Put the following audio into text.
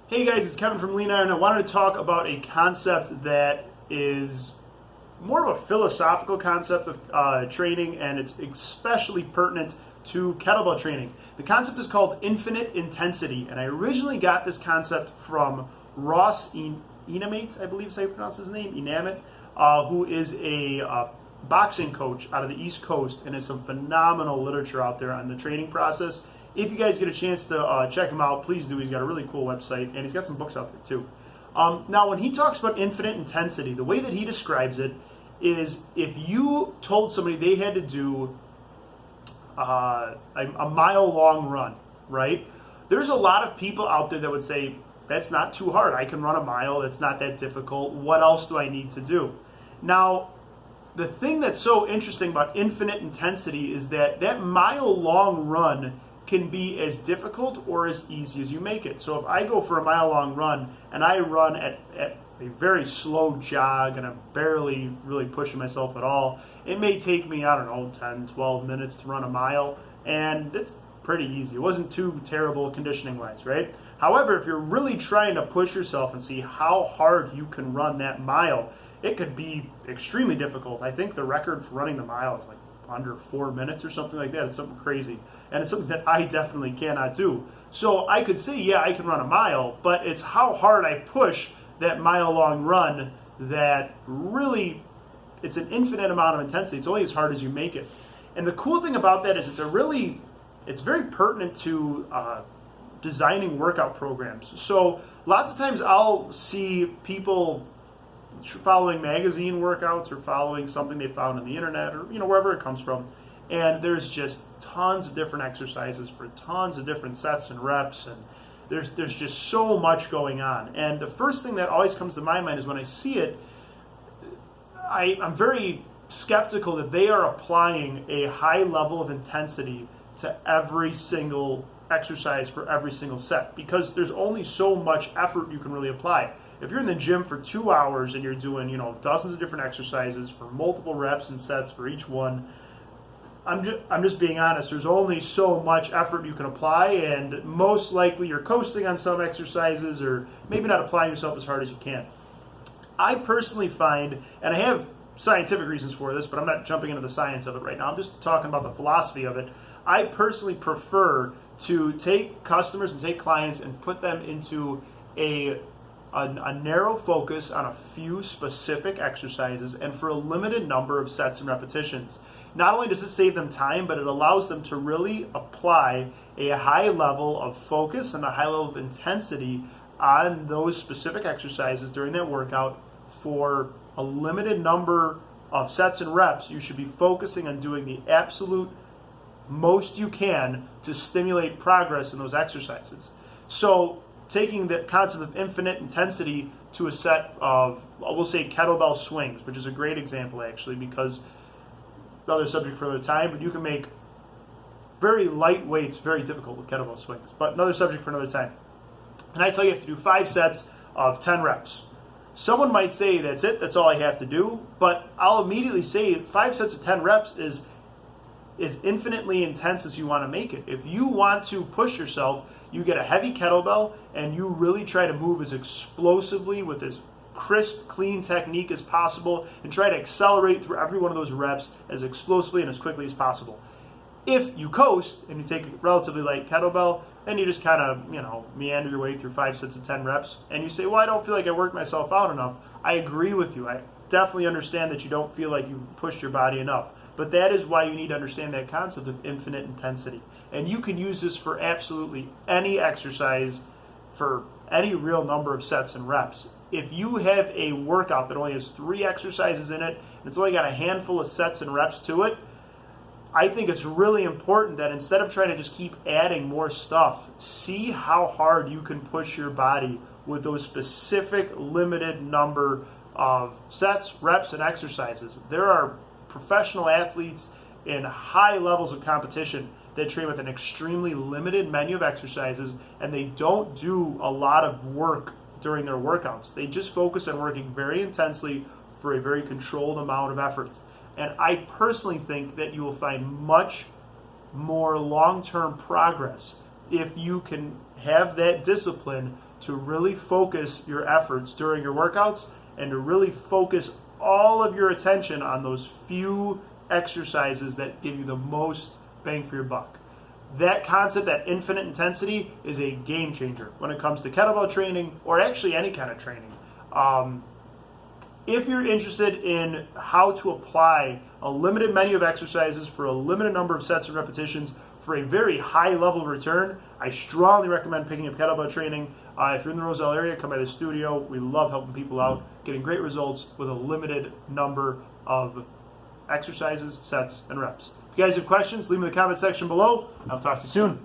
Hey guys, it's Kevin from Lean Iron. I wanted to talk about a concept that is more of a philosophical concept of training, and it's especially pertinent to kettlebell training. The concept is called infinite intensity, and I originally got this concept from Ross Enamate, I believe is how you pronounce his name, Enamate, who is a boxing coach out of the East Coast, and there's some phenomenal literature out there on the training process. If you guys get a chance to check him out, please do. He's got a really cool website, and he's got some books out there too. Now, when he talks about infinite intensity, the way that he describes it is if you told somebody they had to do a mile-long run, right? There's a lot of people out there that would say, that's not too hard. I can run a mile. It's not that difficult. What else do I need to do? Now, the thing that's so interesting about infinite intensity is that that mile-long run can be as difficult or as easy as you make it. So if I go for a mile-long run and I run at a very slow jog and I'm barely really pushing myself at all, it may take me, 10, 12 minutes to run a mile, and it's pretty easy. It wasn't too terrible conditioning-wise, right? However, if you're really trying to push yourself and see how hard you can run that mile, it could be extremely difficult. I think the record for running the mile is like under 4 minutes or something like that. It's something crazy. And it's something that I definitely cannot do. So I could say, yeah, I can run a mile, but it's how hard I push that mile-long run that really, it's an infinite amount of intensity. It's only as hard as you make it. And the cool thing about that is it's very pertinent to designing workout programs. So lots of times I'll see people following magazine workouts or following something they found on the internet or wherever it comes from, and there's just tons of different exercises for tons of different sets and reps, and there's just so much going on. And the first thing that always comes to my mind is when I see it, I'm very skeptical that they are applying a high level of intensity to every single exercise for every single set, because there's only so much effort you can really apply. If you're in the gym for 2 hours and you're doing, dozens of different exercises for multiple reps and sets for each one, I'm just being honest, there's only so much effort you can apply, and most likely you're coasting on some exercises or maybe not applying yourself as hard as you can. I personally find, and I have scientific reasons for this, but I'm not jumping into the science of it right now, I'm just talking about the philosophy of it. I personally prefer to take customers and take clients and put them into a narrow focus on a few specific exercises and for a limited number of sets and repetitions. Not only does it save them time, but it allows them to really apply a high level of focus and a high level of intensity on those specific exercises during that workout for a limited number of sets and reps. You should be focusing on doing the absolute most you can to stimulate progress in those exercises. So taking the concept of infinite intensity to a set of, we'll say, kettlebell swings, which is a great example actually, because another subject for another time, but you can make very light weights very difficult with kettlebell swings, but another subject for another time. And I tell you have to do 5 sets of 10 reps. Someone might say, that's it, that's all I have to do, but I'll immediately say 5 sets of 10 reps is infinitely intense as you want to make it. If you want to push yourself, you get a heavy kettlebell and you really try to move as explosively with as crisp, clean technique as possible and try to accelerate through every one of those reps as explosively and as quickly as possible. If you coast and you take a relatively light kettlebell and you just kind of, meander your way through 5 sets of 10 reps and you say, well, I don't feel like I worked myself out enough, I agree with you. I definitely understand that you don't feel like you've pushed your body enough. But that is why you need to understand that concept of infinite intensity. And you can use this for absolutely any exercise for any real number of sets and reps. If you have a workout that only has 3 exercises in it, and it's only got a handful of sets and reps to it, I think it's really important that instead of trying to just keep adding more stuff, see how hard you can push your body with those specific limited number of sets, reps, and exercises. There are professional athletes in high levels of competition that train with an extremely limited menu of exercises, and they don't do a lot of work during their workouts. They just focus on working very intensely for a very controlled amount of effort. And I personally think that you will find much more long-term progress if you can have that discipline to really focus your efforts during your workouts and to really focus all of your attention on those few exercises that give you the most bang for your buck. That concept, that infinite intensity, is a game changer when it comes to kettlebell training or actually any kind of training. If you're interested in how to apply a limited menu of exercises for a limited number of sets and repetitions for a very high level return, I strongly recommend picking up kettlebell training. If you're in the Roselle area, come by the studio. We love helping people out, getting great results with a limited number of exercises, sets, and reps. If you guys have questions, leave them in the comment section below. I'll talk to you soon.